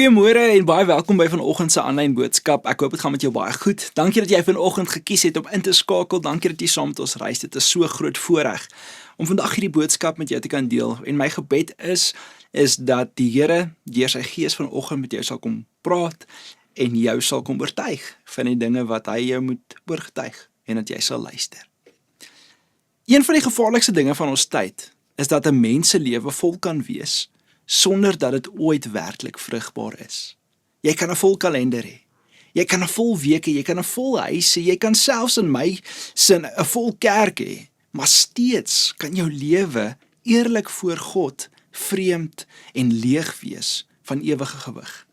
Goeiemôre en baie welkom by vanoggend se aanlyn boodskap. Ek hoop dit gaan met jou baie goed. Dankie dat jy vanoggend gekies het om in te skakel. Dankie dat jy saam met ons reis. Dit is so groot voorreg om vandag hierdie boodskap met jou te kan deel. En my gebed is dat die Here deur sy Gees vanoggend met jou sal kom praat en jou sal kom oortuig van die dinge wat hy jou moet oortuig en dat jy sal luister. Een van die gevaarlikste dinge van ons tyd is dat 'n mens se lewe vol kan wees sonder dat dit ooit werklik vrugbaar is. Jy kan 'n vol kalender hê. Jy kan 'n vol week hê, jy kan 'n vol huis hê, jy kan selfs in my sin 'n vol kerk hê, maar steeds kan jou lewe eerlik voor God vreemd en leeg wees van ewige gewig.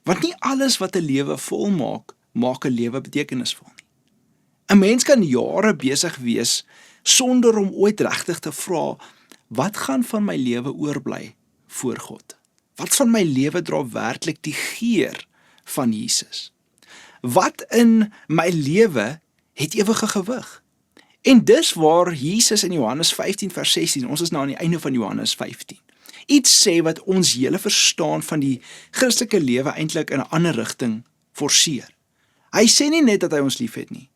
Want nie alles wat 'n lewe vol maak, maak 'n lewe betekenisvol nie. 'n Mens kan jare besig wees sonder om ooit regtig te vra, wat gaan van my lewe oorbly voor God? Wat van my lewe dra werklik die geur van Jesus? Wat in my lewe het ewige gewig? En dis waar Jesus in Johannes 15 vers 16, ons is nou aan die einde van Johannes 15, iets sê wat ons hele verstaan van die Christelike lewe eintlik in 'n ander rigting forceer. Hy sê nie net dat hy ons liefhet nie.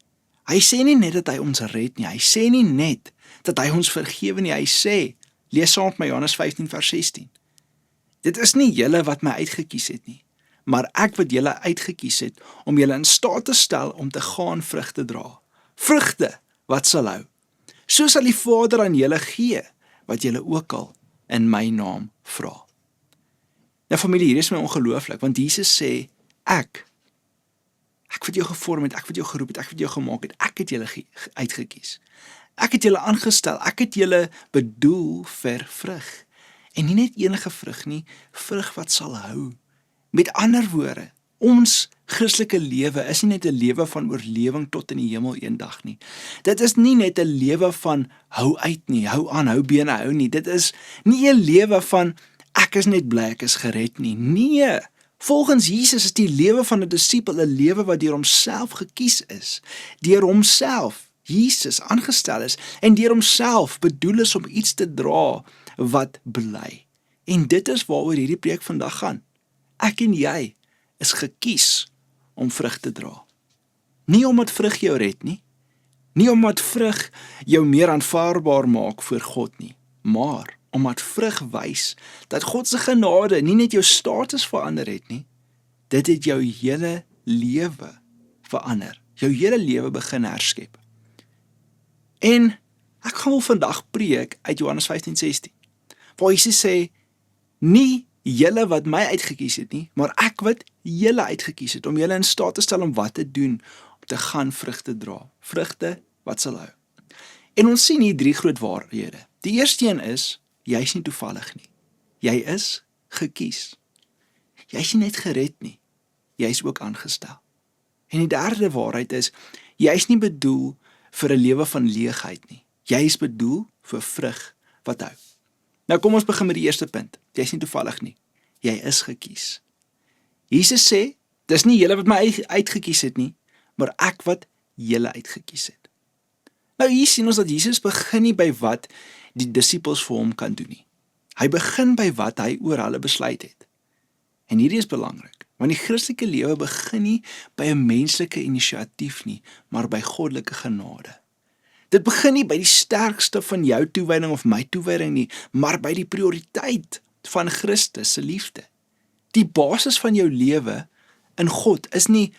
Hy sê nie net dat hy ons red nie. Hy sê nie net dat hy ons vergewe nie. Hy sê, lees saam met my Johannes 15 vers 16. Dit is nie julle wat my uitgekies het nie, maar ek wat julle uitgekies het om julle in staat te stel om te gaan vrug te dra. Vrugte wat sal hou. So sal die Vader aan julle gee wat julle ook al in my naam vra. Nou familie, hier is my ongelooflik, want Jesus sê, ek wat jou gevorm het, ek wat jou geroep het, ek wat jou gemaak het, ek het julle uitgekies. Ek het julle aangestel, ek het julle bedoel vir vrug. En nie net enige vrug nie, vrug wat sal hou. Met ander woorde, ons Christelike lewe is nie net 'n lewe van oorlewing tot in die hemel eendag nie. Dit is nie net 'n lewe van hou uit nie, hou aan, hou bene hou nie. Dit is nie 'n lewe van ek is net bly ek is gered nie. Nee, volgens Jesus is die lewe van 'n disipel 'n lewe wat deur homself gekies is, deur homself Jesus aangestel is en deur homself bedoel is om iets te dra wat bly. En dit is waaroor hierdie preek vandag gaan. Ek en jy is gekies om vrug te dra. Nie omdat vrug jou red nie, nie omdat vrug jou meer aanvaarbaar maak voor God nie, maar omdat vrug wys dat God se genade nie net jou status verander het nie, dit het jou hele lewe verander, jou hele lewe begin herskep. En ek gaan wel vandag preek uit Johannes 15:16, waar Jesus sê, nie julle wat my uitgekies het nie, maar ek wat julle uitgekies het, om julle in staat te stel om wat te doen, om te gaan vrugte dra, vrugte wat sal hou. En ons sien hier 3 groot waarhede. Die eerste een is, jy is nie toevallig nie, jy is gekies. Jy is nie net gered nie, jy is ook aangestel. En die derde waarheid is, jy is nie bedoel vir 'n lewe van leegheid nie, jy is bedoel vir vrug wat hou. Nou kom ons begin met die eerste punt. Jy is nie toevallig nie. Jy is gekies. Jesus sê, dis nie julle wat my uitgekies het nie, maar ek wat julle uitgekies het. Nou hier sien ons dat Jesus begin nie by wat die disippels vir hom kan doen nie. Hy begin by wat hy oor hulle besluit het. En hierdie is belangrik, want die Christelike lewe begin nie by 'n menslike inisiatief nie, maar by goddelike genade. Dit begin nie by die sterkste van jou toewyding of my toewyding nie, maar by die prioriteit van Christus se liefde. Die basis van jou lewe in God is nie,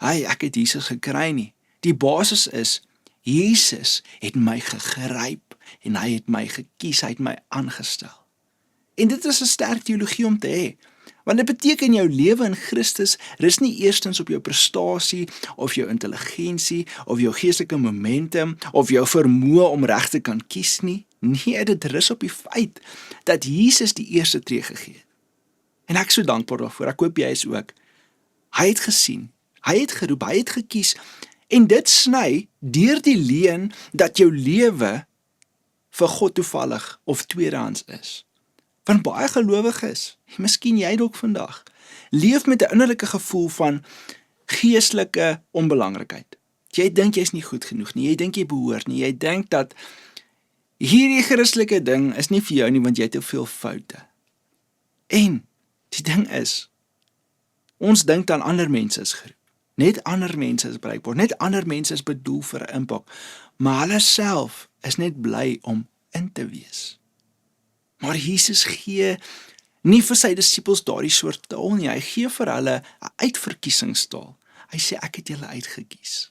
ek het Jesus gekry nie. Die basis is, Jesus het my gegryp en hy het my gekies, hy het my aangestel. En dit is 'n sterk teologie om te hê. Want dit beteken jou lewe in Christus rus nie eerstens op jou prestasie, of jou intelligensie, of jou geestelike momentum, of jou vermoë om reg te kan kies nie. Nee, dit rus op die feit dat Jesus die eerste tree gegee het. En ek is so dankbaar daarvoor, ek hoop jy is ook. Hy het gesien, hy het geroep, hy het gekies, en dit sny deur die leuen dat jou lewe vir God toevallig of tweedehands is. Want baie gelowiges, miskien jy dalk vandag, leef met 'n innerlike gevoel van geestelike onbelangrikheid. Jy dink jy's nie goed genoeg nie, jy dink jy behoort nie, jy dink dat hierdie Christelike ding is nie vir jou nie, want jy het te veel foute. En die ding is, Ons dink dan ander mense is geroep. Net ander mense is bereikbaar, net ander mense is bedoel vir 'n impak, maar hulle self is net bly om in te wees. Maar Jesus gee nie vir sy disippels daardie soort taal nie, hy gee vir hulle 'n uitverkiesingstaal. Hy sê, ek het julle uitgekies.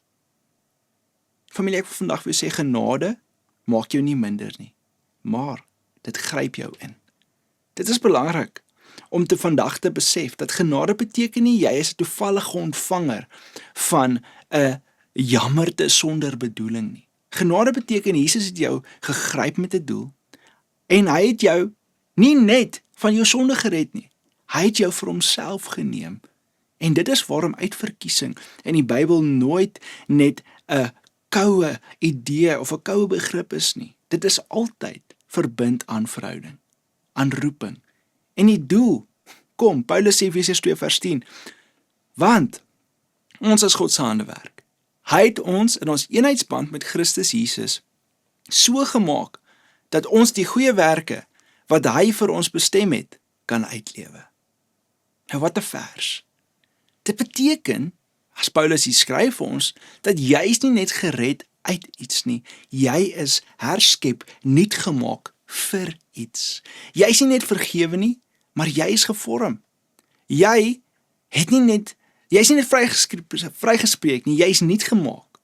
Familie, ek wil vandag vir jou sê, genade maak jou nie minder nie, maar dit gryp jou in. Dit is belangrik om vandag te besef, dat genade beteken nie, jy is 'n toevallige ontvanger van 'n jammerte sonder bedoeling nie. Genade beteken, Jesus het jou gegryp met 'n doel, en hy het jou nie net van jou sonde gered nie, hy het jou vir homself geneem, en dit is waarom uitverkiesing in die Bybel nooit net 'n koue idee of 'n koue begrip is nie. Dit is altyd verbind aan verhouding, aan roeping. En die doel, kom, Paulus sê Efesiërs 2 vers 10, want ons is God se handewerk. Hy het ons in ons eenheidsband met Christus Jesus so gemaak, dat ons die goeie werke, wat hy vir ons bestem het, kan uitlewe. Nou wat 'n vers. Dit beteken, as Paulus hier skryf vir ons, dat jy is nie net gered uit iets nie, jy is herskep, nuut gemaak vir iets. Jy is nie net vergewe nie, maar jy is gevorm. Jy is nie net vrygespreek nie, jy is nuut gemaak.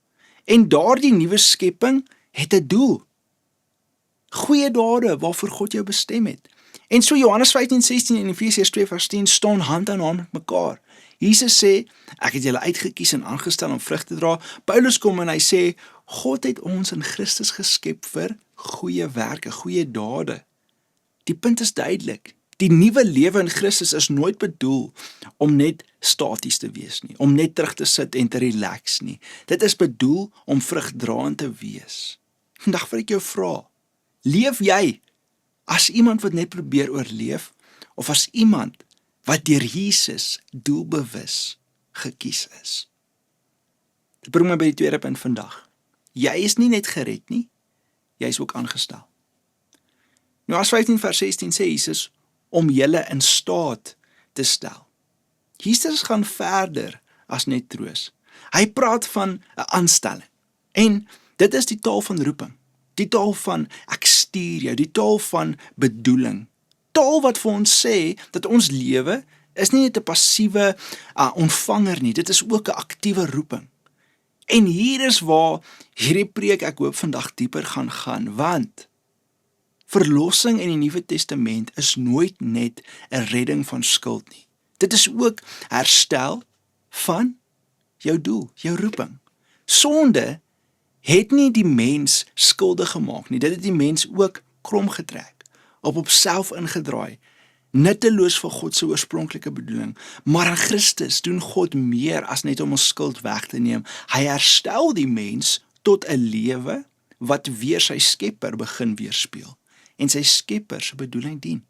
En daardie nuwe skepping het 'n doel. Goeie dade waarvoor God jou bestem het. En so Johannes 15:16 en Efesiërs 2 vers 10 staan hand aan hand met mekaar. Jesus sê, ek het julle uitgekies en aangestel om vrug te dra. Paulus kom en hy sê, God het ons in Christus geskep vir goeie werke, goeie dade. Die punt is duidelik. Die nuwe lewe in Christus is nooit bedoel om net staties te wees nie, om net terug te sit en te relax nie. Dit is bedoel om vrugdraend te wees. Vandag wil ek jou vra, leef jy as iemand wat net probeer oorleef, of as iemand wat deur Jesus doelbewus gekies is? Dit bring my by die tweede punt vandag. Jy is nie net gered nie, jy is ook aangestel. Johannes 15 vers 16 sê Jesus, om julle in staat te stel. Jesus gaan verder as net troos. Hy praat van 'n aanstelling. En dit is die taal van roeping. Die taal van ek stuur jou, die taal van bedoeling. Taal wat vir ons sê dat ons lewe is nie net 'n passiewe ontvanger nie, dit is ook 'n aktiewe roeping. En hier is waar hierdie preek ek hoop vandag dieper gaan, want verlossing in die Nuwe Testament is nooit net 'n redding van skuld nie. Dit is ook herstel van jou doel, jou roeping. Sonde het nie die mens skuldig gemaak nie, dit het die mens ook krom getrek, op self ingedraai, nutteloos vir God se oorspronklike bedoeling. Maar in Christus doen God meer as net om ons skuld weg te neem. Hy herstel die mens tot 'n lewe wat weer sy Skepper begin weerspieël en sy Skepper se bedoeling dien.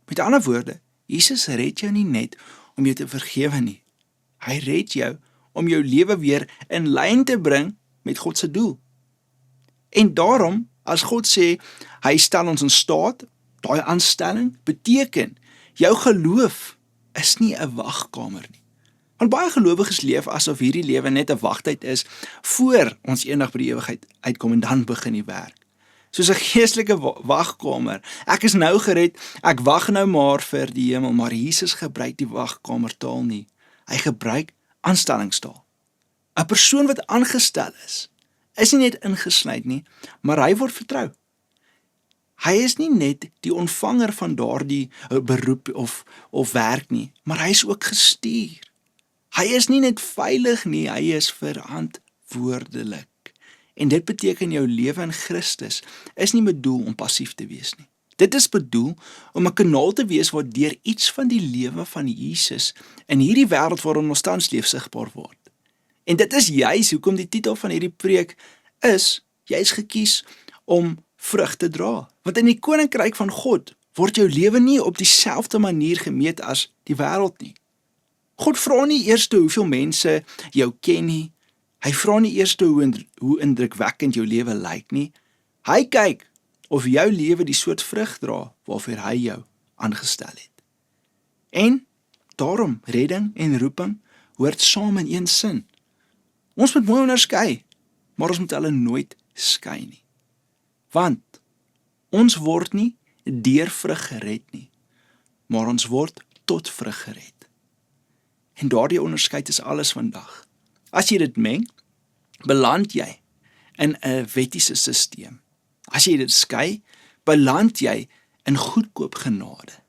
Met ander woorde, Jesus red jou nie net om jou te vergewe nie. Hy red jou om jou lewe weer in lyn te bring met God se doel. En daarom, as God sê, hy stel ons in staat, daai aanstelling beteken, jou geloof is nie 'n wagkamer nie. Want baie gelowiges leef asof hierdie lewe net 'n wagtyd is, voor ons eendag by die ewigheid uitkom en dan begin die werk. Soos 'n geestelike wagkamer. Ek is nou gered, ek wag nou maar vir die hemel, maar Jesus gebruik die wagkamertaal nie. Hy gebruik aanstellingstaal. 'n Persoon wat aangestel is nie net ingesluit nie, maar hy word vertrou. Hy is nie net die ontvanger van daardie beroep of werk nie, maar hy is ook gestuur. Hy is nie net veilig nie, hy is verantwoordelik. En dit beteken jou lewe in Christus is nie bedoel om passief te wees nie. Dit is bedoel om 'n kanaal te wees waardeur iets van die lewe van Jesus in hierdie wêreld waarin ons tans leef sigbaar word. En dit is juis hoekom die titel van hierdie preek is, jy is gekies om vrug te dra. Want in die koninkryk van God word jou lewe nie op dieselfde manier gemeet as die wêreld nie. God vra nie eers hoeveel mense jou ken nie. Hy vra nie eers hoe indrukwekkend jou lewe lyk nie. Hy kyk of jou lewe die soort vrug dra waarvoor hy jou aangestel het. En Daarom, redding en roeping hoort saam in een sin. Ons moet mooi onderskei, maar ons moet hulle nooit skei nie. Want ons word nie deur vrug gered nie, maar ons word tot vrug gered. En daardie onderskeid is alles vandag. As jy dit meng, beland jy in 'n wettiese sisteem. As jy dit skei, beland jy in goedkoop genade.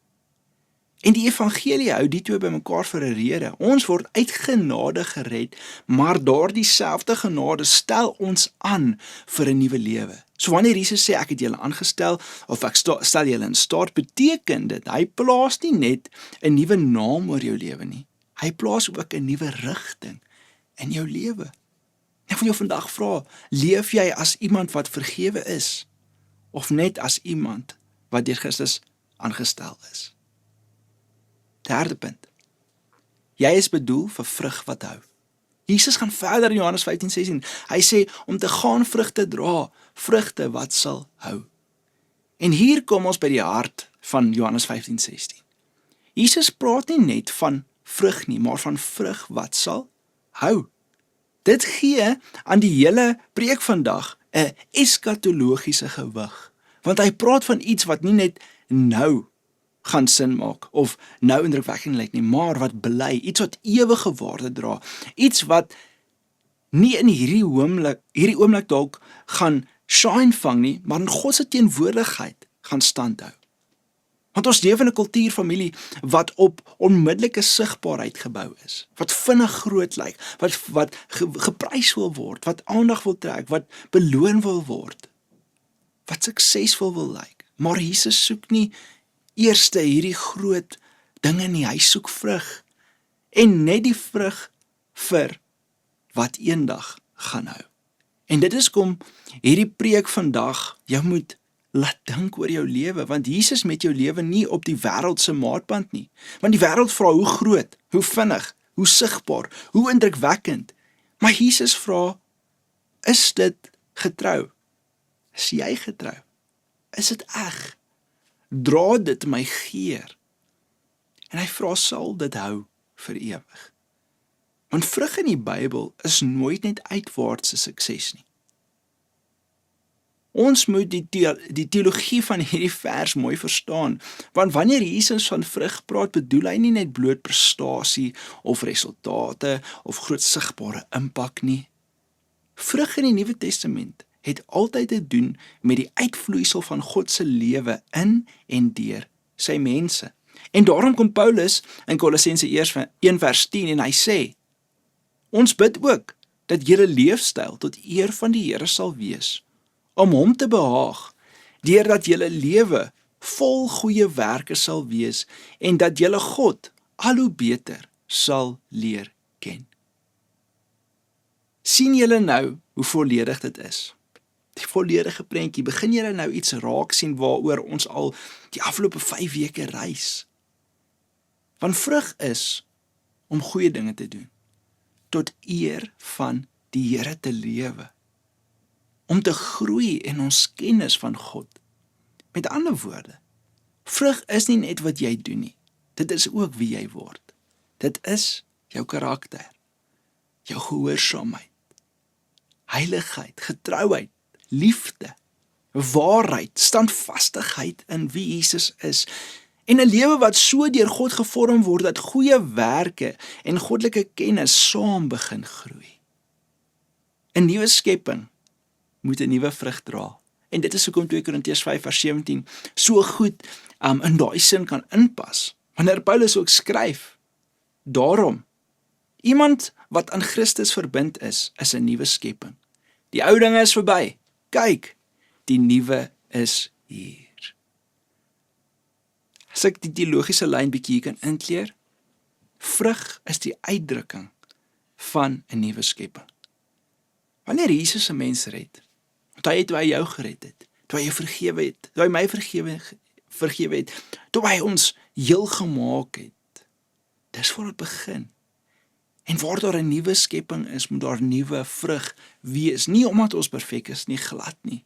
En die evangelie hou die twee bymekaar vir 'n rede. Ons word uit genade gered, maar daardie selfde genade stel ons aan vir 'n nuwe lewe. So wanneer Jesus sê ek het julle aangestel of ek stel julle in staat, beteken dit hy plaas nie net 'n nuwe naam oor jou lewe nie. Hy plaas ook 'n nuwe rigting in jou lewe. Ek wil jou vandag vra, leef jy as iemand wat vergewe is of net as iemand wat deur Christus aangestel is? Derde punt. Jy is bedoel vir vrug wat hou. Jesus gaan verder in Johannes 15:16. Hy sê om te gaan vrugte dra, vrugte wat sal hou. En hier kom ons by die hart van Johannes 15:16. Jesus praat nie net van vrug nie, maar van vrug wat sal hou. Dit gee aan die hele preek vandag 'n eskatologiese gewig, want hy praat van iets wat nie net nou gaan sin maak of nou indrukwekkend lyk nie, maar wat bly, iets wat ewige waarde dra, iets wat nie in hierdie oomblik dalk gaan shine vang nie, maar in God se teenwoordigheid gaan standhou. Want ons leef in 'n kultuurfamilie wat op onmiddellike sigbaarheid gebou is, wat vinnig groot lyk, wat geprys wil word, wat aandag wil trek, wat beloon wil word, wat suksesvol wil lyk. Maar Jesus soek nie eerste hierdie groot dinge nie, hy soek vrug. En net die vrug vir wat eendag gaan hou. En dit is kom hierdie preek vandag jou moet laat dink oor jou lewe, want Jesus met jou lewe nie op die wêreld se maatband nie. Want die wêreld vra hoe groot, hoe vinnig, hoe sigbaar, hoe indrukwekkend. Maar Jesus vra, is dit getrou? Is jy getrou? Is dit eg? Dra dit my geur? En hy vra, sal dit hou vir ewig? Want vrug in die Bybel is nooit net uitwaartse sukses nie. Ons moet die teologie van hierdie vers mooi verstaan, want wanneer Jesus van vrug praat, bedoel hy nie net bloot prestasie of resultate of groot sigbare impak nie. Vrug in die Nuwe Testament het altyd te doen met die uitvloeisel van God se lewe in en deur sy mense. En daarom kom Paulus in Kolossense 1:10 en hy sê, ons bid ook dat julle leefstyl tot eer van die Here sal wees, om hom te behaag, deurdat julle lewe vol goeie werke sal wees en dat julle God al hoe beter sal leer ken. Sien julle nou hoe volledig dit is? Die volledige prentjie, begin julle nou iets raak sien waaroor ons al die afgelope 5 weke reis? Want vrug is om goeie dinge te doen, tot eer van die Here te lewe, om te groei in ons kennis van God. Met ander woorde, vrug is nie net wat jy doen nie, dit is ook wie jy word. Dit is jou karakter, jou gehoorsaamheid, heiligheid, getrouheid, liefde, waarheid, standvastigheid in wie Jesus is, en 'n lewe wat so deur God gevorm word dat goeie werke en goddelike kennis saam begin groei. 'n Nuwe skepping moet 'n nuwe vrug dra. En dit is hoekom 2 Korintiërs 5:17 so goed in daai sin kan inpas. Wanneer Paulus ook skryf, daarom, iemand wat aan Christus verbind is 'n nuwe skepping. Die ou dinge is verby. Kyk, die nuwe is hier. As ek die teologiese lyn bietjie kan inkleer, vrug is die uitdrukking van 'n nuwe skepping. Wanneer Jesus 'n mens red, want hy het toe hy jou gered het, toe hy jou vergewe het, toe hy my vergewe het, toe hy ons heel gemaak het, dis waar dit begin. En waar daar 'n nuwe skepping is, moet daar nuwe vrug wees, nie omdat ons perfek is nie, glad nie,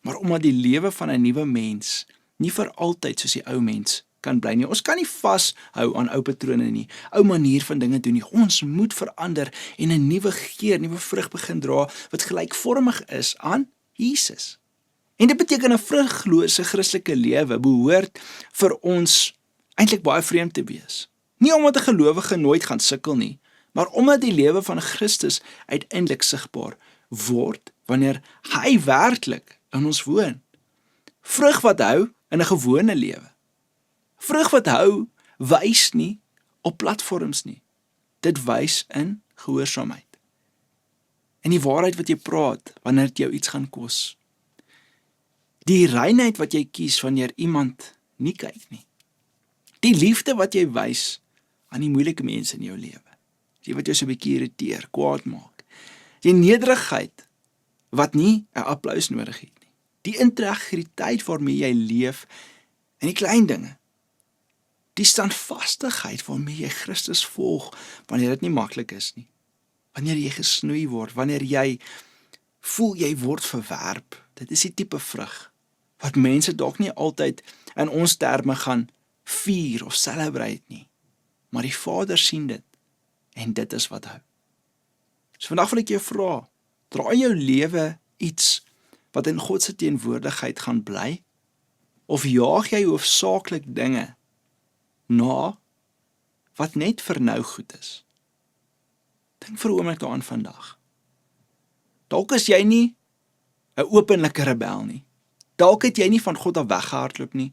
maar omdat die lewe van 'n nuwe mens nie vir altyd soos die ou mens kan bly nie. Ons kan nie vashou aan ou patrone nie, ou manier van dinge doen nie. Ons moet verander en 'n nuwe geur, nuwe vrug begin dra wat gelykvormig is aan Jesus. En dit beteken 'n vruglose Christelike lewe behoort vir ons eintlik baie vreemd te wees. Nie omdat 'n gelowige nooit gaan sukkel nie, maar omdat die lewe van Christus uiteindelik sigbaar word wanneer hy werklik in ons woon. Vrug wat hou in 'n gewone lewe. Vrug wat hou wys nie op platforms nie. Dit wys in gehoorsaamheid. En die waarheid wat jy praat wanneer dit jou iets gaan kos. Die reinheid wat jy kies wanneer iemand nie kyk nie. Die liefde wat jy wys aan die moeilike mense in jou lewe. Die wat jou so 'n bietjie irriteer, kwaad maak. Die nederigheid wat nie 'n applous nodig het nie. Die integriteit waarmee jy leef in die klein dinge. Die standvastigheid waarmee jy Christus volg wanneer dit nie maklik is nie. Wanneer jy gesnoei word, wanneer jy voel jy word verwerp. Dit is die tipe vrug wat mense dalk nie altyd in ons terme gaan vier of celebrate nie. Maar die Vader sien dit en dit is wat hou. So vandag wil ek jou vra, dra in jou lewe iets wat in God se teenwoordigheid gaan bly? Of jaag jy hoofsaaklik dinge na wat net vir nou goed is? Dink vir 'n oomblik daaraan vandag. Dalk is jy nie 'n openlike rebel nie. Dalk het jy nie van God af weggehardloop nie.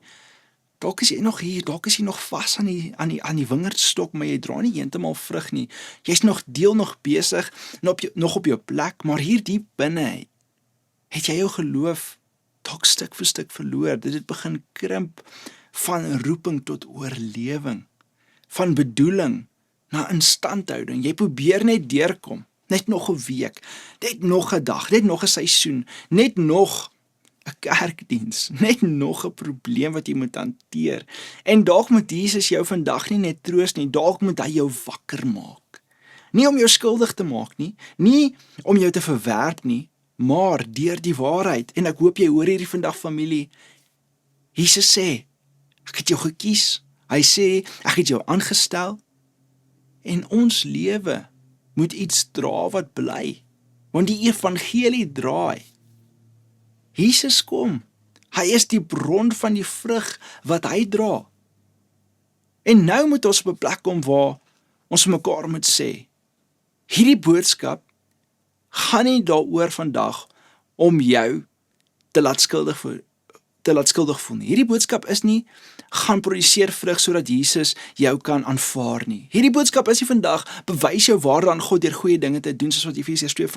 Dalk is jy nog hier, dalk is jy nog vas aan die wingerdstok, maar jy dra nie heeltemal vrug nie. Jy's nog besig en nog op jou plek, maar hier diep binne het jy jou geloof dalk stuk vir stuk verloor. Dit het begin krimp van roeping tot oorlewing, van bedoeling na instandhouding. Jy probeer net deurkom, net nog 'n week, net nog 'n dag, net nog 'n seisoen, net nog 'n kerkdiens, net nog 'n probleem wat jy moet hanteer. En dalk moet Jesus jou vandag nie net troos nie, dalk moet hy jou wakker maak. Nie om jou skuldig te maak nie, nie om jou te verwerp nie, maar deur die waarheid. En ek hoop jy hoor hierdie vandag, familie. Jesus sê, ek het jou gekies. Hy sê, ek het jou aangestel. En ons lewe moet iets dra wat bly. Want die evangelie draai. Jesus kom. Hy is die bron van die vrug wat hy dra. En nou moet ons op 'n plek kom waar ons mekaar moet sê, hierdie boodskap gaan nie daaroor vandag om jou te laat skuldig voel nie. Hierdie boodskap is nie gaan produseer vrug sodat Jesus jou kan aanvaar nie. Hierdie boodskap is nie vandag bewys jou waarde aan God deur goeie dinge te doen soos wat Efesiërs 2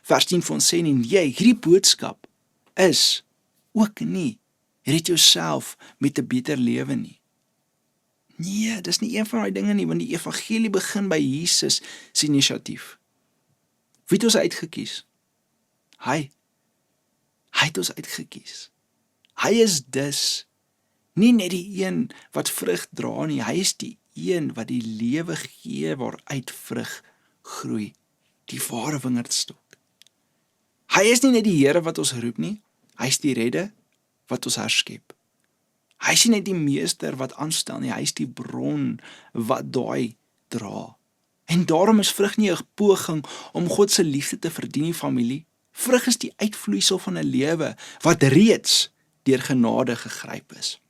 vers 10 vir ons sê nie. Nee, hierdie boodskap is ook nie red jouself met 'n beter lewe nie. Nee, dis nie een van daai dinge nie, want die evangelie begin by Jesus se inisiatief. Wie het ons uitgekies? Hy het ons uitgekies. Hy is dus nie net die een wat vrug dra nie, hy is die een wat die lewe gee waaruit vrug groei, die ware wingerdstok. Hy is nie net die Here wat ons roep nie, hy is die redder wat ons herskep. Hy is nie net die meester wat aanstel nie, hy is die bron wat daai dra. En daarom is vrug nie 'n poging om God se liefde te verdien nie, familie. Vrug is die uitvloeisel van 'n lewe wat reeds deur genade gegryp is.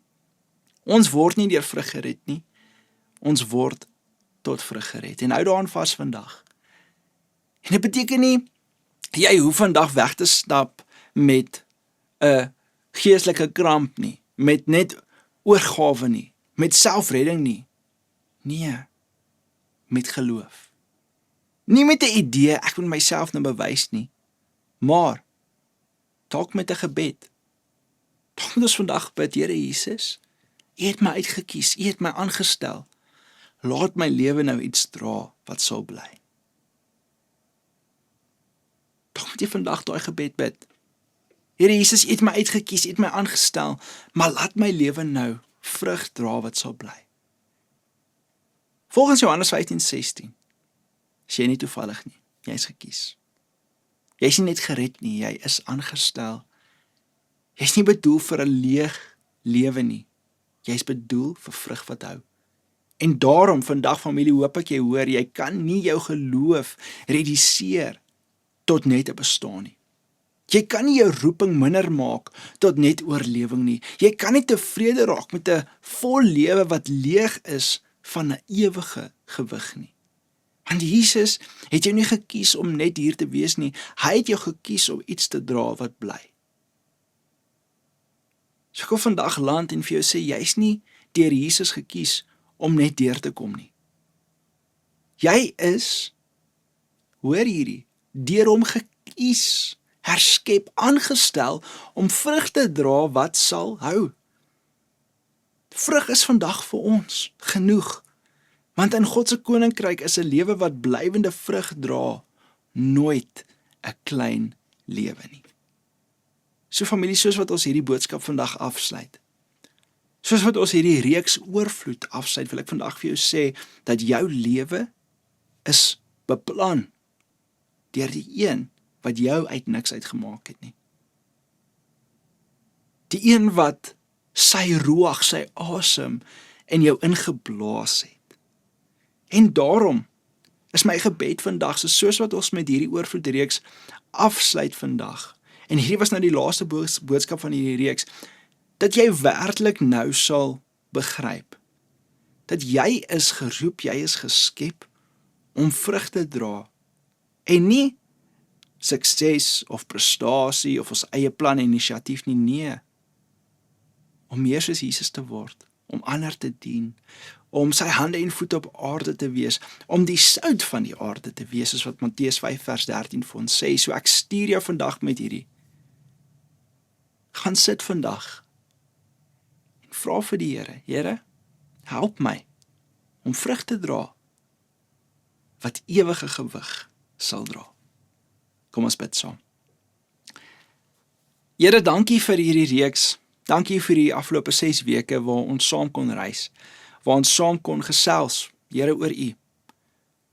Ons word nie deur vrug gered nie, ons word tot vrug gered. En hou daaraan vas vandag. En dit beteken nie, jy hoef vandag weg te stap met 'n geestelike kramp nie, met net oorgawe nie, met selfredding nie. Nee, met geloof. Nie met 'n idee, ek moet myself nou bewys nie, maar dalk met 'n gebed. Dalk moet ons vandag bid, Here Jesus, U het my uitgekies, U het my aangestel. Laat my lewe nou iets dra wat sal bly. Dalk moet jy vandag daai gebed bid. Here Jesus, U het my uitgekies, U het my aangestel, maar laat my lewe nou vrug dra wat sal bly. Volgens Johannes 15:16 is jy nie toevallig nie, jy is gekies. Jy is nie net gered nie, jy is aangestel. Jy is nie bedoel vir 'n leeg lewe nie, Jy is bedoel vir vrug wat hou. En daarom vandag familie, hoop ek jy hoor, jy kan nie jou geloof reduseer tot net 'n bestaan nie. Jy kan nie jou roeping minder maak tot net oorlewing nie. Jy kan nie tevrede raak met 'n vol lewe wat leeg is van 'n ewige gewig nie. Want Jesus het jou nie gekies om net hier te wees nie. Hy het jou gekies om iets te dra wat bly. So ek wil vandag land en vir jou sê, jy's nie deur Jesus gekies om net deur te kom nie. Jy is, hoor hierdie, deur hom gekies, herskep, aangestel om vrug te dra wat sal hou. Vrug is vandag vir ons genoeg, want in God se koninkryk is 'n lewe wat blywende vrug dra, nooit 'n klein lewe nie. So familie, soos wat ons hierdie boodskap vandag afsluit, soos wat ons hierdie reeks oorvloed afsluit, wil ek vandag vir jou sê, dat jou lewe is beplan deur die een wat jou uit niks uitgemaak het nie. Die een wat sy ruach, sy asem in jou ingeblaas het. En daarom is my gebed vandag, soos wat ons met hierdie oorvloedreeks afsluit vandag, en hierdie was nou die laaste boodskap van hierdie reeks, dat jy werklik nou sal begryp, dat jy is geroep, jy is geskep, om vrug te dra, en nie sukses of prestasie of ons eie plan en inisiatief nie, nee, om meer soos Jesus te word, om ander te dien, om sy hande en voete op aarde te wees, om die sout van die aarde te wees, soos wat Matteus 5 vers 13 vir ons sê. So ek stuur jou vandag met hierdie. Gaan sit vandag en vra vir die Here, Here, help my om vrug te dra wat ewige gewig sal dra. Kom ons bid saam. Here, dankie vir hierdie reeks. Dankie vir die afgelope 6 weke waar ons saam kon reis, waar ons saam kon gesels, Here, oor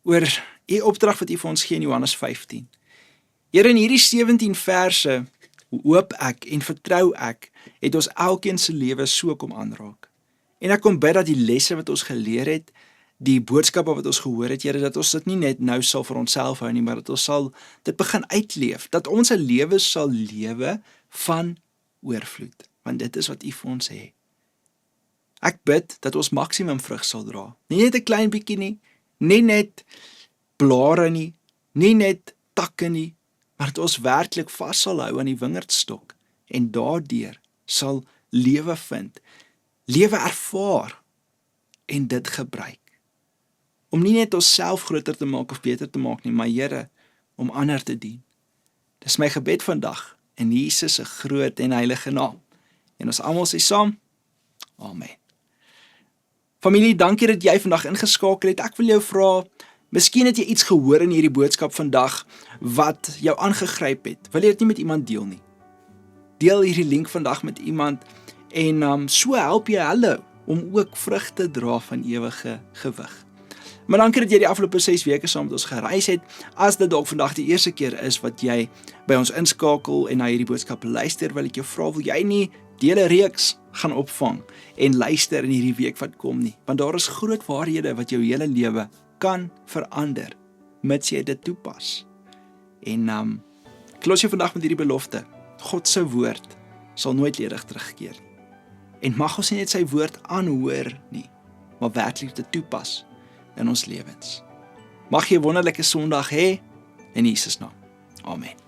oor U opdrag wat U vir ons gee in Johannes 15. Here, in hierdie 17 verse hoop ek en vertrou ek, het ons elkeen se lewe so kom aanraak. En ek kom bid dat die lesse wat ons geleer het, die boodskappe wat ons gehoor het, Here, dat ons dit nie net nou sal vir onsself hou nie, maar dat ons sal dit begin uitleef, dat ons 'n lewe sal lewe van oorvloed, want dit is wat U vir ons sê. Ek bid dat ons maksimum vrug sal dra, nie net 'n klein bietjie nie, nie net blare nie, nie net takke nie, maar dat ons werklik vas sal hou aan die wingerdstok, en daardeur sal lewe vind, lewe ervaar, en dit gebruik. Om nie net onsself groter te maak of beter te maak nie, maar Here, om ander te dien. Dis my gebed vandag, in Jesus se groot en heilige naam. En ons almal sê saam, Amen. Familie, dankie dat jy vandag ingeskakel het. Ek wil jou vra, miskien het jy iets gehoor in hierdie boodskap vandag, wat jou aangegryp het. Wil jy dit nie met iemand deel nie? Deel hierdie link vandag met iemand, en so help jy hulle, om ook vrug te dra van ewige gewig. Maar dankie dat jy die afgelope 6 weke saam met ons gereis het. As dit dalk vandag die eerste keer is wat jy by ons inskakel en na hierdie boodskap luister, wil ek jou vra, wil jy nie die hele reeks gaan opvang en luister in hierdie week wat kom nie? Want daar is groot waarhede wat jou hele lewe kan verander, mits jy dit toepas. En ek los jou vandag met hierdie belofte. God se woord sal nooit ledig terugkeer nie. En mag ons nie net sy woord aanhoor nie, maar werklik dit toepas in ons lewens. Mag jy 'n wonderlike Sondag hê in Jesus naam. Amen.